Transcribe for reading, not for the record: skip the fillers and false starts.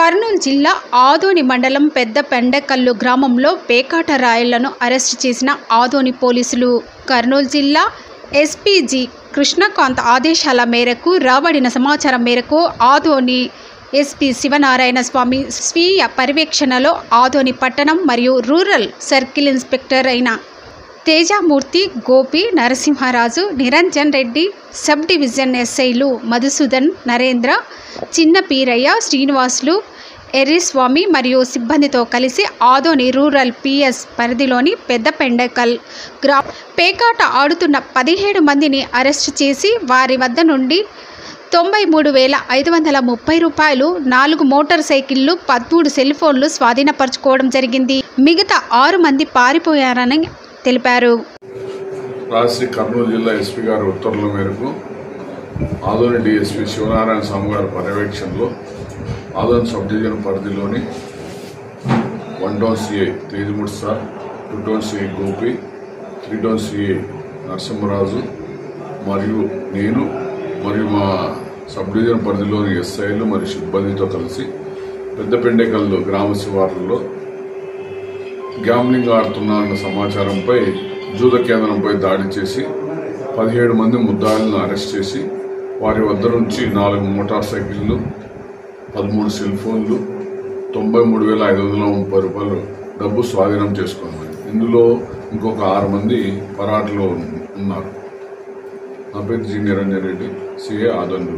కర్నూలు జిల్లా ఆదోని మండలం పెద్ద పెండకల్లు గ్రామంలో పేకాట రాయుళ్లను అరెస్టు చేసిన ఆదోని పోలీసులు. కర్నూలు జిల్లా ఎస్పీజీ కృష్ణకాంత్ ఆదేశాల మేరకు రాబడిన సమాచారం మేరకు ఆదోని ఎస్పీ శివనారాయణ స్వామి స్వీయ పర్యవేక్షణలో ఆదోని పట్టణం మరియు రూరల్ సర్కిల్ ఇన్స్పెక్టర్ అయిన తేజమూర్తి, గోపి, నరసింహరాజు, నిరంజన్ రెడ్డి, సబ్ డివిజన్ ఎస్ఐలు మధుసూదన్, నరేంద్ర, చిన్న పీరయ్య, శ్రీనివాసులు, ఎర్రిస్వామి మరియు సిబ్బందితో కలిసి ఆదోని రూరల్ పిఎస్ పరిధిలోని పెద్ద పెండకల్ పేకాట ఆడుతున్న 17 మందిని అరెస్టు చేసి వారి వద్ద నుండి 93,530 రూపాయలు, 4 మోటార్ సైకిళ్లు, 13 సెల్ ఫోన్లు స్వాధీనపరచుకోవడం జరిగింది. మిగతా 6 మంది పారిపోయారని తెలిపారు. రాష్ట్ర కర్నూలు జిల్లా ఎస్పీ గారి ఉత్తర్వుల మేరకు ఆదోని డిఎస్పీ శివనారాయణ స్వామి గారి పర్యవేక్షణలో ఆదోని సబ్ డివిజన్ పరిధిలోని 1 town CI Tejamurthy sir, 2 town CI Gopi, 3 town CI Narasimharaju మరియు నేను మరియు మా సబ్ డివిజన్ పరిధిలోని ఎస్ఐలు మరియు సిబ్బందితో కలిసి పెద్ద పెండకల్లు గ్రామ శివార్లలో గ్యాంబ్లింగ్ ఆడుతున్నారన్న సమాచారంపై జూద కేంద్రంపై దాడి చేసి 17 మంది ముద్దాయిలను అరెస్ట్ చేసి వారి వద్ద నుంచి 4 మోటార్ సైకిళ్లు, 13 సెల్ ఫోన్లు, 93,530 రూపాయలు డబ్బు స్వాధీనం చేసుకున్నాయి. ఇందులో ఇంకొక 6 మంది పరాటలో ఉన్నారు. నా పేరు జి నిరంజన్ రెడ్డి, సిఏ ఆదోని.